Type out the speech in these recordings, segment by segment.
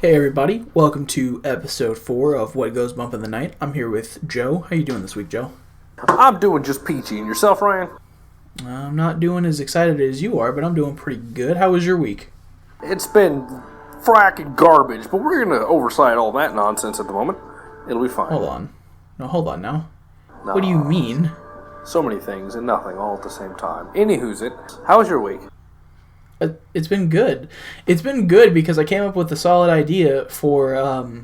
Hey everybody, welcome to episode 4 of What Goes Bump in the Night. I'm here with Joe. How you doing this week, Joe? I'm doing just peachy. And yourself, Ryan? I'm not doing as excited as you are, but I'm doing pretty good. How was your week? It's been fracking garbage, but we're going to oversight all that nonsense at the moment. It'll be fine. Hold on. No, hold on now. No. What do you mean? So many things and nothing all at the same time. Anywho's it. How was your week? It's been good. It's been good because I came up with a solid idea for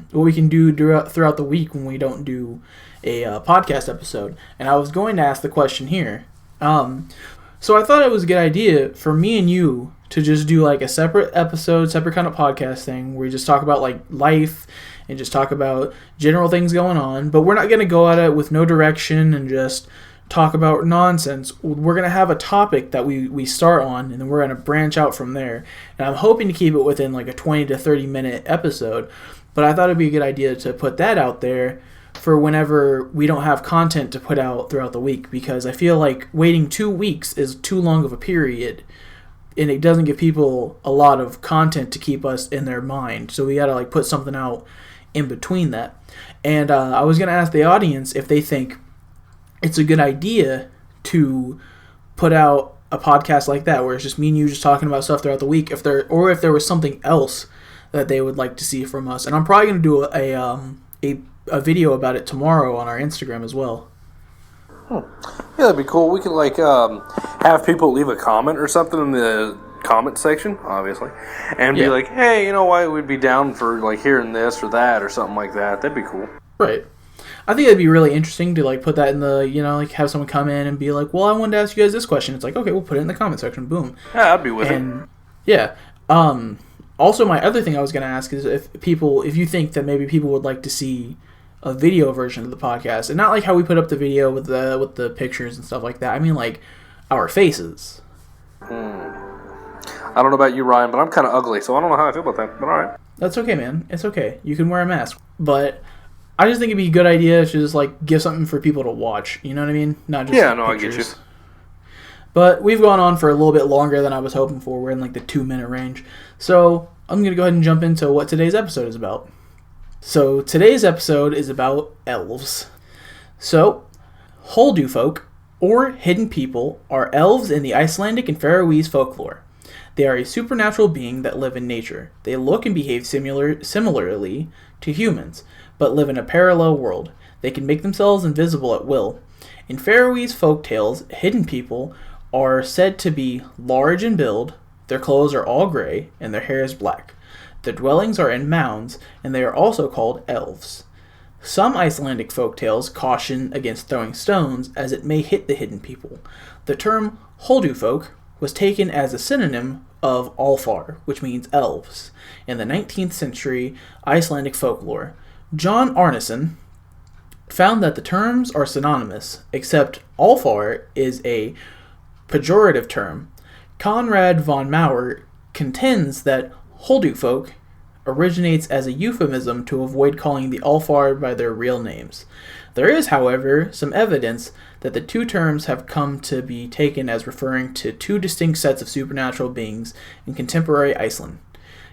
what we can do throughout the week when we don't do a podcast episode. And I was going to ask the question here. So I thought it was a good idea for me and you to just do like a separate episode, separate kind of podcast thing where we just talk about like life and just talk about general things going on. But we're not going to go at it with no direction and just talk about nonsense. We're going to have a topic that we start on, and then we're going to branch out from there. And I'm hoping to keep it within like a 20 to 30 minute episode, but I thought it'd be a good idea to put that out there for whenever we don't have content to put out throughout the week, because I feel like waiting 2 weeks is too long of a period, and it doesn't give people a lot of content to keep us in their mind. So we got to like put something out in between that. And I was going to ask the audience if they think it's a good idea to put out a podcast like that where it's just me and you just talking about stuff throughout the week, if there was something else that they would like to see from us. And I'm probably going to do a video about it tomorrow on our Instagram as well. Yeah, that'd be cool. We could like have people leave a comment or something in the comment section, obviously, and be like, hey, you know what, we'd be down for like hearing this or that or something like that. That'd be cool. Right. I think it'd be really interesting to like put that in the, like have someone come in and be like, well, I wanted to ask you guys this question. It's like, okay, we'll put it in the comment section. Boom. Yeah, I'd be with it. Yeah. Also, my other thing I was going to ask is if you think that maybe people would like to see a video version of the podcast, and not like how we put up the video with the pictures and stuff like that. I mean, like our faces. I don't know about you, Ryan, but I'm kind of ugly, so I don't know how I feel about that. But all right. That's okay, man. It's okay. You can wear a mask, but I just think it'd be a good idea to just like give something for people to watch. You know what I mean? Not just pictures. I get you. But we've gone on for a little bit longer than I was hoping for. We're in like the 2-minute range. So I'm going to go ahead and jump into what today's episode is about. So today's episode is about elves. So, Holdú folk, or hidden people, are elves in the Icelandic and Faroese folklore. They are a supernatural being that live in nature. They look and behave similarly to humans, but live in a parallel world. They can make themselves invisible at will. In Faroese folktales, hidden people are said to be large in build, their clothes are all gray, and their hair is black. Their dwellings are in mounds, and they are also called elves. Some Icelandic folktales caution against throwing stones, as it may hit the hidden people. The term Holdú folk was taken as a synonym of Alfar, which means elves, in the 19th century Icelandic folklore. John Arneson found that the terms are synonymous, except Alfar is a pejorative term. Conrad von Mauer contends that Holdú folk originates as a euphemism to avoid calling the Alfar by their real names. There is, however, some evidence that the two terms have come to be taken as referring to two distinct sets of supernatural beings in contemporary Iceland.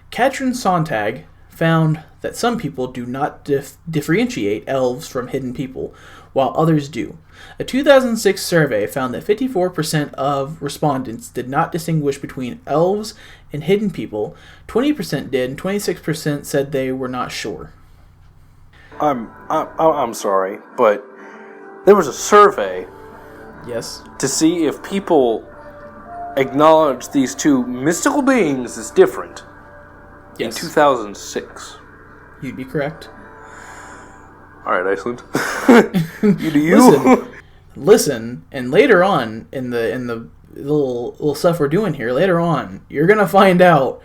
Katrin Sontag found that some people do not differentiate elves from hidden people, while others do. A 2006 survey found that 54% of respondents did not distinguish between elves and hidden people, 20% did, and 26% said they were not sure. I'm sorry, but there was a survey. Yes. To see if people acknowledge these two mystical beings as different. Yes. In 2006. You'd be correct. All right, Iceland. You do you. Listen, and later on in the little stuff we're doing here, later on, you're gonna find out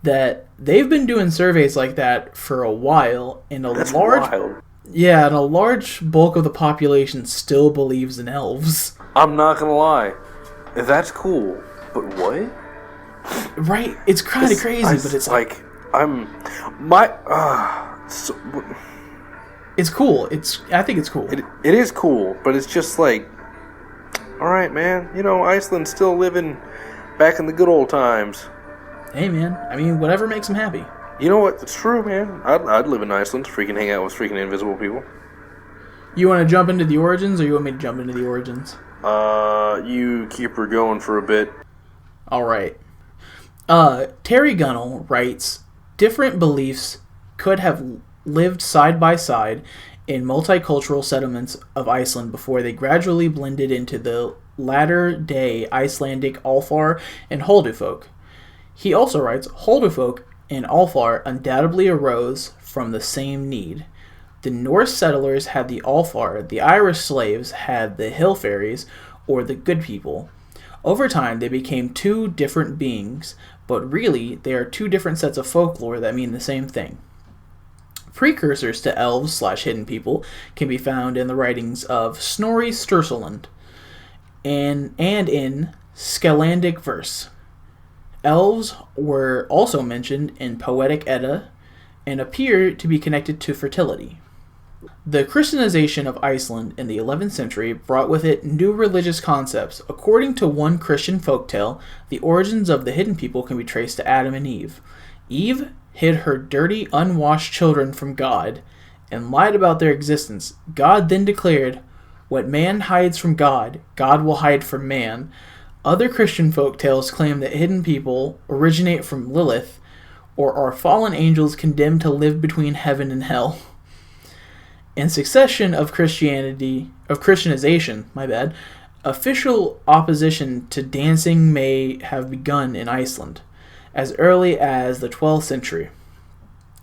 that they've been doing surveys like that for a while, and That's wild. Yeah, and a large bulk of the population still believes in elves. I'm not gonna lie, that's cool, but what? Right? It's kind of crazy, but it's like it's cool. I think it's cool. It is cool, but it's just like, all right, man. Iceland's still living back in the good old times. Hey, man. I mean, whatever makes them happy. You know what? It's true, man. I'd live in Iceland, freaking hang out with freaking invisible people. You want to jump into the origins, or you want me to jump into the origins? You keep her going for a bit. All right. Terry Gunnell writes, different beliefs could have lived side by side in multicultural settlements of Iceland before they gradually blended into the latter-day Icelandic Alfar and Holdufolk. He also writes, Holdufolk and Alfar undoubtedly arose from the same need. The Norse settlers had the Alfar, the Irish slaves had the hill fairies, or the good people. Over time, they became two different beings, but really, they are two different sets of folklore that mean the same thing. Precursors to elves/hidden people can be found in the writings of Snorri Sturluson and in Skallandic verse. Elves were also mentioned in Poetic Edda and appear to be connected to fertility. The Christianization of Iceland in the 11th century brought with it new religious concepts. According to one Christian folktale, the origins of the hidden people can be traced to Adam and Eve. Eve hid her dirty, unwashed children from God and lied about their existence. God then declared, what man hides from God, God will hide from man. Other Christian folktales claim that hidden people originate from Lilith or are fallen angels condemned to live between heaven and hell. In succession of Christianization, official opposition to dancing may have begun in Iceland as early as the 12th century.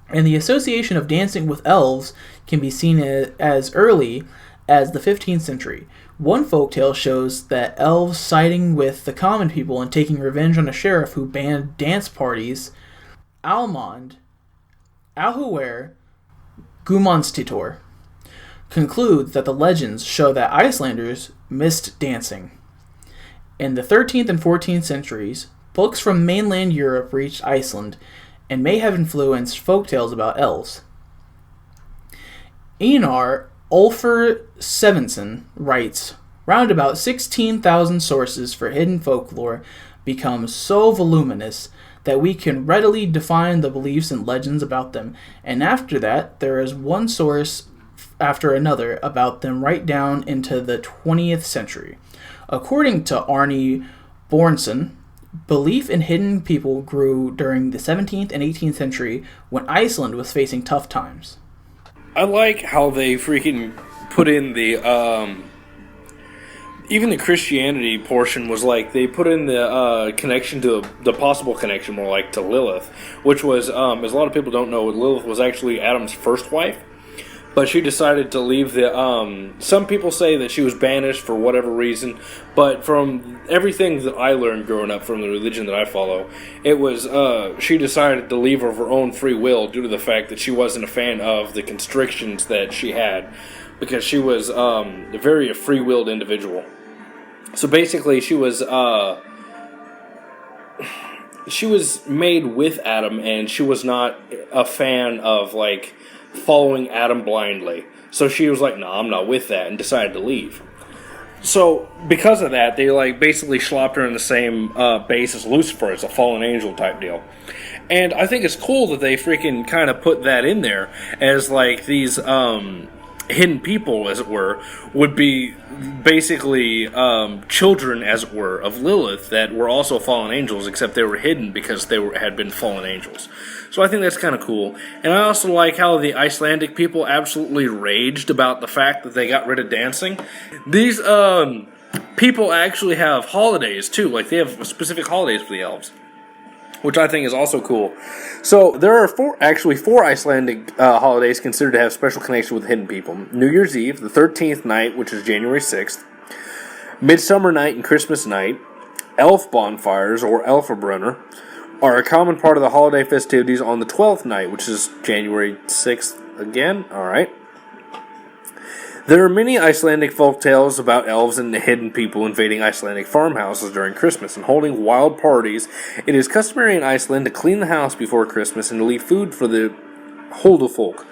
And the association of dancing with elves can be seen as early as the 15th century. One folktale shows that elves siding with the common people and taking revenge on a sheriff who banned dance parties, Almond, Alhuer, Gumanstitor, concludes that the legends show that Icelanders missed dancing. In the 13th and 14th centuries, books from mainland Europe reached Iceland and may have influenced folktales about elves. Einar Olfur Svensson writes, round about 16,000 sources for hidden folklore become so voluminous that we can readily define the beliefs and legends about them, and after that there is one source after another about them right down into the 20th century. According to Arne Bornson, belief in hidden people grew during the 17th and 18th century when Iceland was facing tough times. I like how they freaking put in the, even the Christianity portion was like, they put in the connection to, the possible connection more like to Lilith, which was, as a lot of people don't know, Lilith was actually Adam's first wife. But she decided to leave the, some people say that she was banished for whatever reason, but from everything that I learned growing up from the religion that I follow, it was, she decided to leave of her own free will due to the fact that she wasn't a fan of the constrictions that she had, because she was, a very free-willed individual. So basically, she was made with Adam, and she was not a fan of, like, following Adam blindly. So she was like, no, I'm not with that, and decided to leave. So, because of that, they like basically slopped her in the same base as Lucifer, as a fallen angel type deal. And I think it's cool that they freaking kind of put that in there as like these hidden people, as it were, would be basically children, as it were, of Lilith that were also fallen angels, except they were hidden because they had been fallen angels. So I think that's kind of cool. And I also like how the Icelandic people absolutely raged about the fact that they got rid of dancing. These people actually have holidays, too. Like, they have specific holidays for the elves, which I think is also cool. So there are four Icelandic holidays considered to have special connection with hidden people. New Year's Eve, the 13th night, which is January 6th. Midsummer Night and Christmas Night. Elf bonfires, or Elfabrunner, are a common part of the holiday festivities on the 12th night, which is January 6th again. Alright. There are many Icelandic folk tales about elves and hidden people invading Icelandic farmhouses during Christmas and holding wild parties. It is customary in Iceland to clean the house before Christmas and to leave food for the Holdufolk.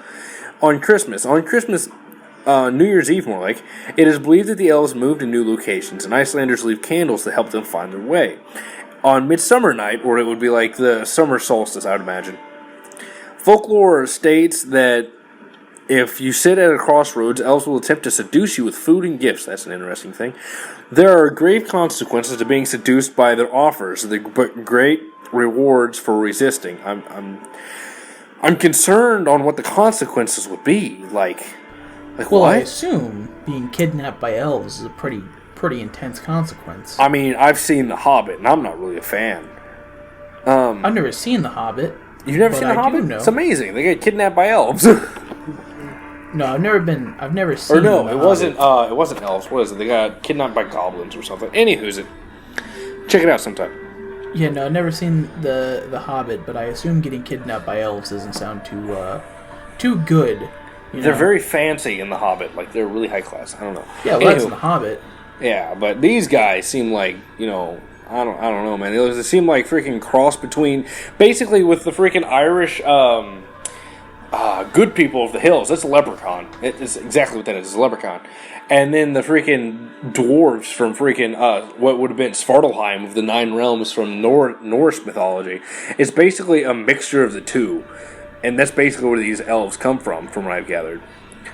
On Christmas, New Year's Eve more like, it is believed that the elves move to new locations, and Icelanders leave candles to help them find their way. On Midsummer Night, or it would be like the summer solstice, I would imagine, Folklore states that if you sit at a crossroads, elves will attempt to seduce you with food and gifts. That's an interesting thing. There are grave consequences to being seduced by their offers, but great rewards for resisting. I'm concerned on what the consequences would be. Like well, what? I assume being kidnapped by elves is a pretty intense consequence. I mean, I've seen The Hobbit, and I'm not really a fan. I've never seen The Hobbit. You've never seen The Hobbit? It's amazing. They get kidnapped by elves. No, I've never seen. Or no, it wasn't elves. What is it? They got kidnapped by goblins or something. Anywho's it. Check it out sometime. Yeah, no, I've never seen the Hobbit, but I assume getting kidnapped by elves doesn't sound too good. They're very fancy in The Hobbit. Like, they're really high class. I don't know. Yeah, well, that's in The Hobbit. Yeah, but these guys seem like, I don't know, man. They seem like freaking cross between, basically with the freaking Irish good people of the hills. That's a leprechaun. It's exactly what that is. It's a leprechaun. And then the freaking dwarves from freaking, what would have been Svartalheim of the Nine Realms from Norse mythology. It's basically a mixture of the two. And that's basically where these elves come from what I've gathered.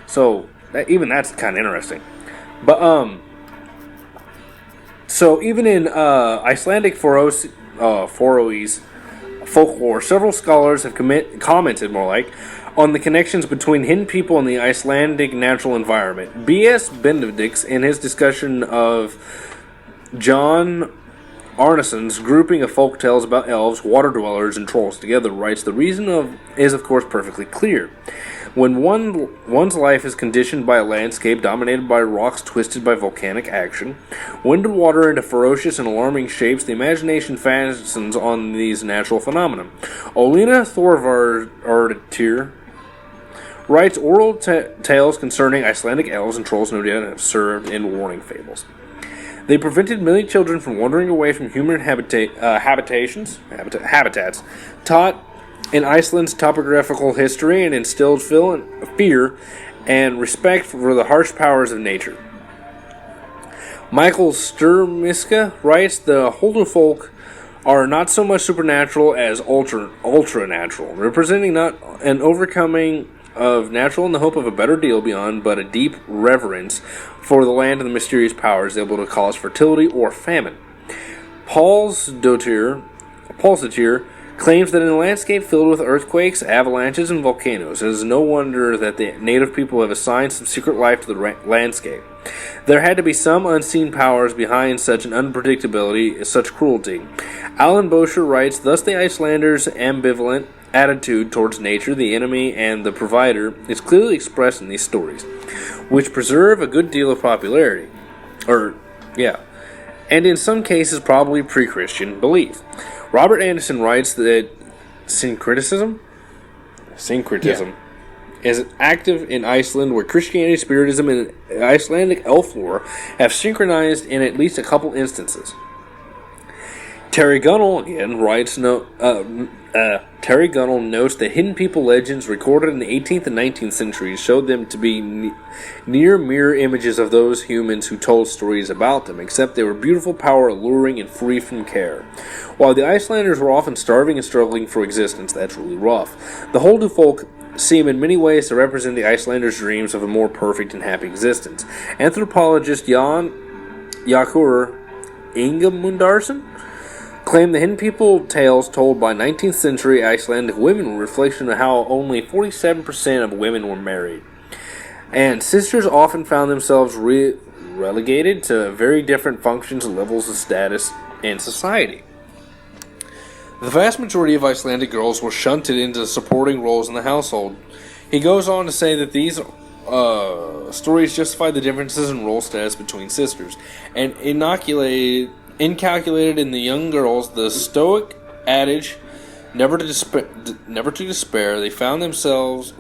So, even that's kind of interesting. But, so even in Icelandic Faroese folklore, several scholars have commented, more like, on the connections between hidden people and the Icelandic natural environment. B.S. Benedicts, in his discussion of John Arneson's grouping of folk tales about elves, water dwellers, and trolls together, writes, the reason is of course perfectly clear. When one's life is conditioned by a landscape dominated by rocks twisted by volcanic action, wind and water into ferocious and alarming shapes, the imagination fastens on these natural phenomena. Olena Thorvardartir writes oral tales concerning Icelandic elves and trolls no doubt have served in warning fables. They prevented many children from wandering away from human habitats, taught in Iceland's topographical history, and instilled fear and respect for the harsh powers of nature. Michael Sturmiska writes, the Holderfolk are not so much supernatural as ultra-natural, representing not an overcoming of natural in the hope of a better deal beyond, but a deep reverence for the land and the mysterious powers able to cause fertility or famine. Paul Sotir claims that in a landscape filled with earthquakes, avalanches, and volcanoes, it is no wonder that the native people have assigned some secret life to the landscape. There had to be some unseen powers behind such an unpredictability, such cruelty. Alan Bosher writes, thus the Icelanders' ambivalent attitude towards nature, the enemy, and the provider is clearly expressed in these stories, which preserve a good deal of popularity. And in some cases probably pre-Christian belief. Robert Anderson writes that syncretism is active in Iceland, where Christianity, Spiritism, and Icelandic elf lore have synchronized in at least a couple instances. Terry Gunnell again writes, Terry Gunnell notes that hidden people legends recorded in the 18th and 19th centuries showed them to be near mirror images of those humans who told stories about them, except they were beautiful, power, alluring, and free from care. While the Icelanders were often starving and struggling for existence, that's really rough. The Holdufolk seem in many ways to represent the Icelanders' dreams of a more perfect and happy existence. Anthropologist Jan Jakur Ingemundarson claimed the hidden people tales told by 19th century Icelandic women were a reflection of how only 47% of women were married. And sisters often found themselves relegated to very different functions and levels of status in society. The vast majority of Icelandic girls were shunted into supporting roles in the household. He goes on to say that these stories justify the differences in role status between sisters, and incalculated in the young girls the Stoic adage, never to despair. They found themselves,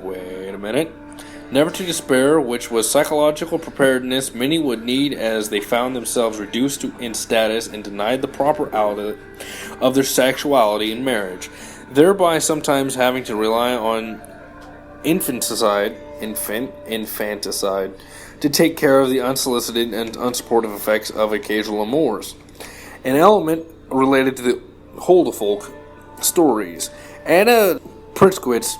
never to despair, which was psychological preparedness many would need as they found themselves reduced in status and denied the proper outlet of their sexuality in marriage, thereby sometimes having to rely on infanticide to take care of the unsolicited and unsupportive effects of occasional amours. An element related to the Holdefolk stories. Anna Pritzkwitz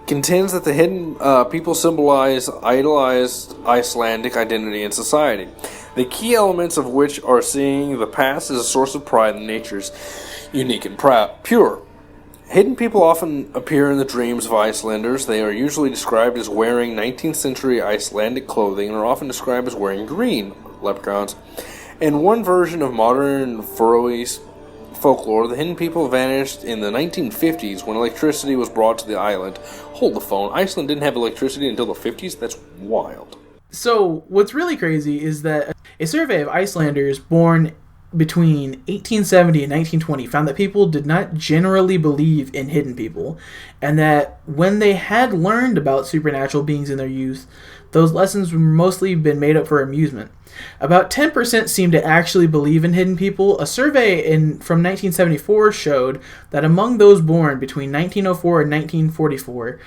contends that the hidden people symbolize idolized Icelandic identity and society, the key elements of which are seeing the past as a source of pride and nature's unique and pure. Hidden people often appear in the dreams of Icelanders. They are usually described as wearing 19th century Icelandic clothing and are often described as wearing green, leprechauns. In one version of modern Faroese folklore, the hidden people vanished in the 1950s when electricity was brought to the island. Hold the phone. Iceland didn't have electricity until the 50s? That's wild. So, what's really crazy is that a survey of Icelanders born between 1870 and 1920 found that people did not generally believe in hidden people, and that when they had learned about supernatural beings in their youth, those lessons were mostly been made up for amusement. About 10% seemed to actually believe in hidden people. A survey from 1974 showed that among those born between 1904 and 1944,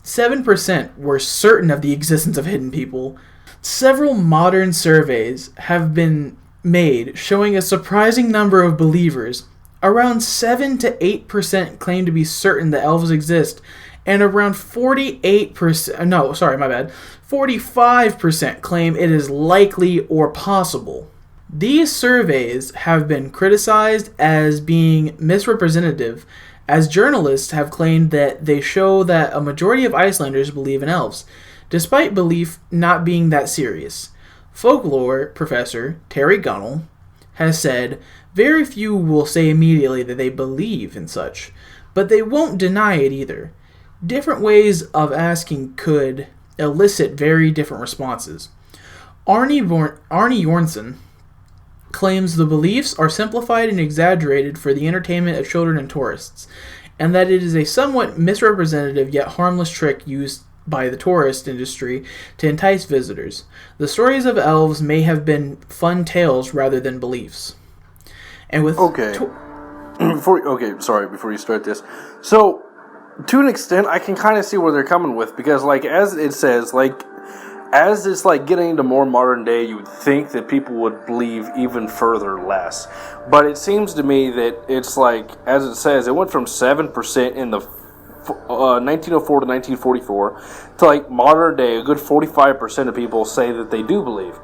7% were certain of the existence of hidden people. Several modern surveys have been made showing a surprising number of believers. Around 7 to 8% claim to be certain that elves exist, and around 45% claim it is likely or possible. These surveys have been criticized as being misrepresentative, as journalists have claimed that they show that a majority of Icelanders believe in elves, despite belief not being that serious. Folklore professor Terry Gunnell has said, very few will say immediately that they believe in such, but they won't deny it either. Different ways of asking could elicit very different responses. Arnie Jornsson claims the beliefs are simplified and exaggerated for the entertainment of children and tourists, and that it is a somewhat misrepresentative yet harmless trick used by the tourist industry to entice visitors. The stories of elves may have been fun tales rather than beliefs. And with before you start this. So, to an extent, I can kind of see where they're coming with, because, like, as it says, like, as it's, like, getting into more modern day, you would think that people would believe even further less. But it seems to me that it's, like, as it says, it went from 7% in the 1904 to 1944 to, like, modern day, a good 45% of people say that they do believe.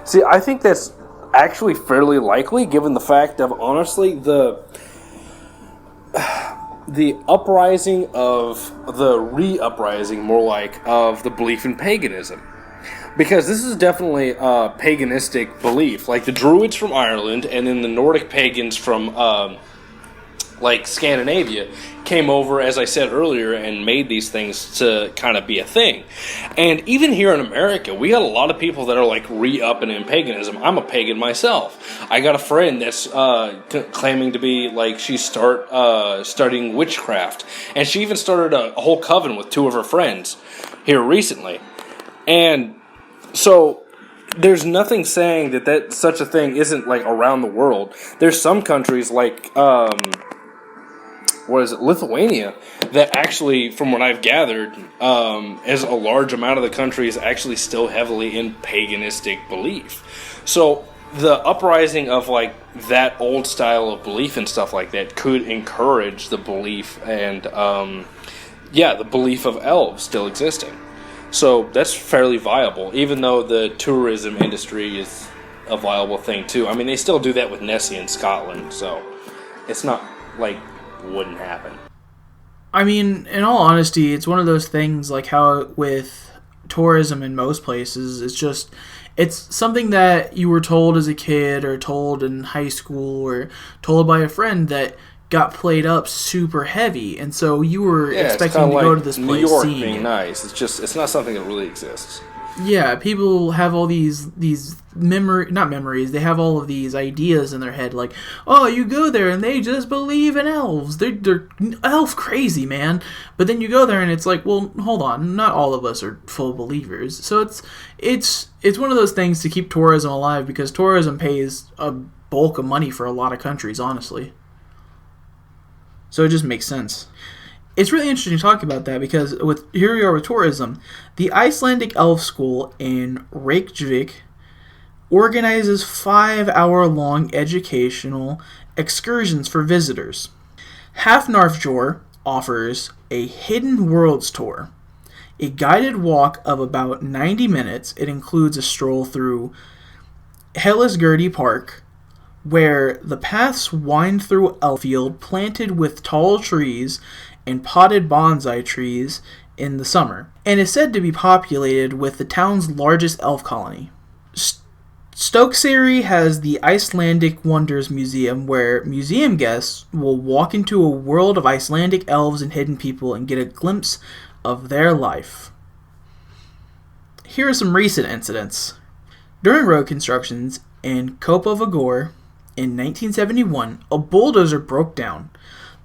See, I think that's actually fairly likely, given the fact of, honestly, the uprising of the re-uprising, more like, of the belief in paganism. Because this is definitely a paganistic belief. Like, the Druids from Ireland and then the Nordic pagans from, like, Scandinavia came over, as I said earlier, and made these things to kind of be a thing. And even here in America, we got a lot of people that are, like, re-upping in paganism. I'm a pagan myself. I got a friend that's claiming to be, like, she's studying witchcraft. And she even started a whole coven with 2 of her friends here recently. And so there's nothing saying that such a thing isn't, like, around the world. There's some countries, like, Lithuania, that actually, from what I've gathered, is a large amount of the country is actually still heavily in paganistic belief. So the uprising of, like, that old style of belief and stuff like that could encourage the belief and, the belief of elves still existing. So that's fairly viable, even though the tourism industry is a viable thing too. I mean, they still do that with Nessie in Scotland, so it's not like wouldn't happen. I mean, in all honesty, it's one of those things like how with tourism in most places, it's something that you were told as a kid or told in high school or told by a friend that got played up super heavy, and so you were expecting to go to this place. New York being nice, it's not something that really exists. Yeah, people have all these not memories, they have all of these ideas in their head, like, oh, you go there and they just believe in elves. They're elf crazy, man. But then you go there and it's like, well, hold on, not all of us are full believers. So it's one of those things to keep tourism alive, because tourism pays a bulk of money for a lot of countries, honestly. So it just makes sense. It's really interesting to talk about that, because here we are with tourism. The Icelandic Elf School in Reykjavik organizes 5-hour-long educational excursions for visitors. Hafnarfjord offers a Hidden Worlds tour. a guided walk of about 90 minutes. It includes a stroll through Hellisgurdy Park, where the paths wind through a field planted with tall trees and potted bonsai trees in the summer, and is said to be populated with the town's largest elf colony. Stokesayri has the Icelandic Wonders Museum, where museum guests will walk into a world of Icelandic elves and hidden people and get a glimpse of their life. Here are some recent incidents. During road constructions in Kópavogur in 1971, a bulldozer broke down.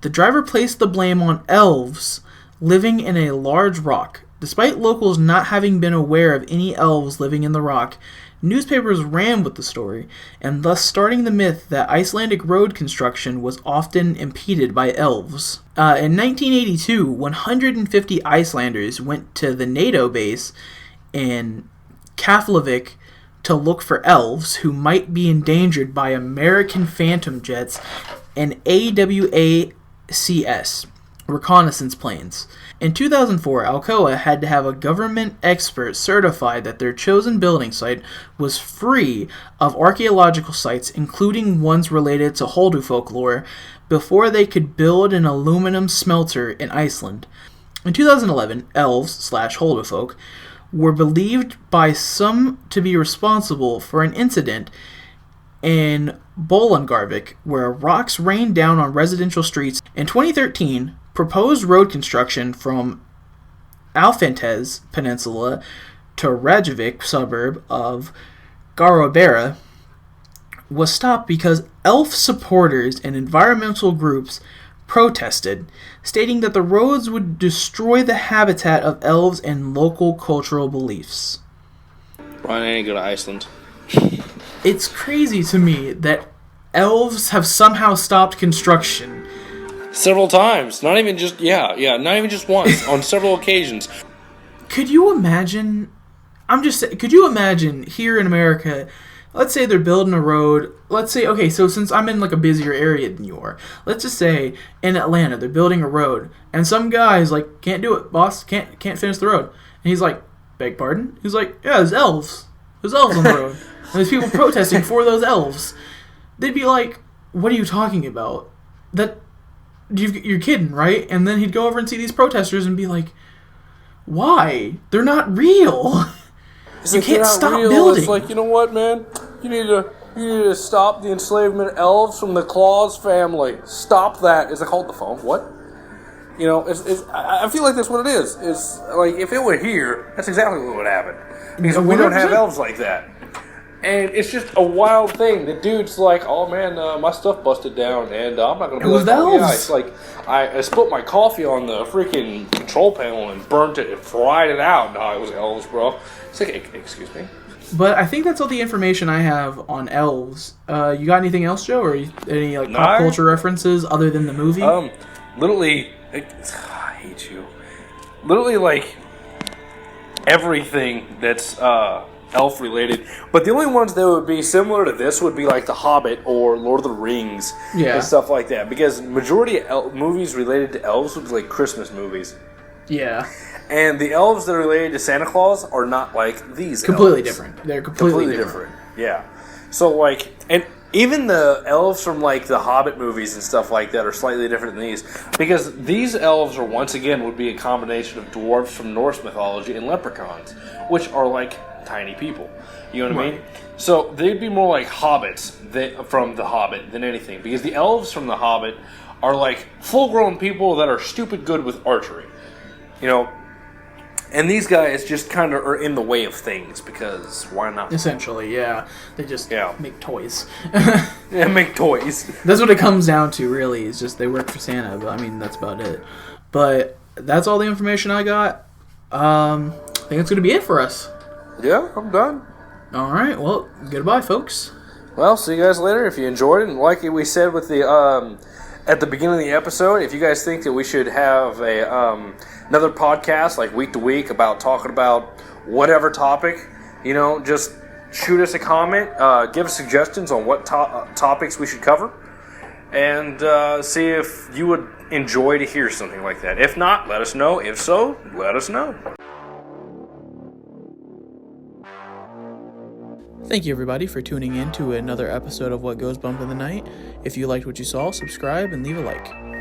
The driver placed the blame on elves living in a large rock. Despite locals not having been aware of any elves living in the rock, newspapers ran with the story, and thus starting the myth that Icelandic road construction was often impeded by elves. In 1982, 150 Icelanders went to the NATO base in Keflavik to look for elves who might be endangered by American Phantom jets and AWACS reconnaissance planes. In 2004, Alcoa had to have a government expert certify that their chosen building site was free of archaeological sites, including ones related to Holdu folklore, before they could build an aluminum smelter in Iceland. In 2011, elves/Holdu folk were believed by some to be responsible for an incident in Bolungarvik, where rocks rained down on residential streets. In 2013, proposed road construction from Alfantez Peninsula to Reykjavik suburb of Garabera was stopped because elf supporters and environmental groups protested, stating that the roads would destroy the habitat of elves and local cultural beliefs. Ryan, I ain't go to Iceland. It's crazy to me that elves have somehow stopped construction. Several times. Not even just once. On several occasions. Could you imagine? Could you imagine here in America? Let's say they're building a road. Let's say, okay, so since I'm in like a busier area than you are, let's just say in Atlanta they're building a road, and some guy's like, "Can't do it, boss. Can't finish the road." And he's like, "Beg pardon?" He's like, "Yeah, there's elves. There's elves on the road. And there's people protesting for those elves." They'd be like, "What are you talking about? You're kidding, right?" And then he'd go over and see these protesters and be like, "Why? They're not real. You can't stop building." It's like, you know what, man? You need to stop the enslavement of elves from the Claus family. Stop that. Is it called the phone? What? You know, I feel like that's what it is. It's like, if it were here, that's exactly what would happen. Because we don't have elves like that. And it's just a wild thing. The dude's like, "Oh man, my stuff busted down, and I'm not gonna." It was the elves. Yeah, it's like I spilled my coffee on the freaking control panel and burnt it and fried it out. No, it was elves, bro. It's like, excuse me. But I think that's all the information I have on elves. You got anything else, Joe, or any like pop culture references other than the movie? Literally, I hate you. Literally, like everything that's elf related, but the only ones that would be similar to this would be like The Hobbit or Lord of the Rings, and stuff like that. Because majority of movies related to elves would be like Christmas movies. Yeah. And the elves that are related to Santa Claus are not like these. Completely elves. different. They're completely different. Yeah. So like, and even the elves from like the Hobbit movies and stuff like that are slightly different than these, because these elves are once again would be a combination of dwarves from Norse mythology and leprechauns, which are like tiny people. You know what I mean? So they'd be more like hobbits from The Hobbit than anything, because the elves from The Hobbit are like full-grown people that are stupid good with archery. You know, and these guys just kind of are in the way of things, because why not? Essentially, yeah. They just make toys. Yeah, make toys. That's what it comes down to, really. It's just they work for Santa, but I mean, that's about it. But that's all the information I got. I think that's going to be it for us. Yeah, I'm done. All right, well, goodbye, folks. Well, see you guys later. If you enjoyed it, and like we said with the at the beginning of the episode, if you guys think that we should have a another podcast like week to week about talking about whatever topic, you know, just shoot us a comment, give us suggestions on what topics we should cover, and see if you would enjoy to hear something like that. If not, let us know. If so, let us know. Thank you, everybody, for tuning in to another episode of What Goes Bump in the Night. If you liked what you saw, subscribe and leave a like.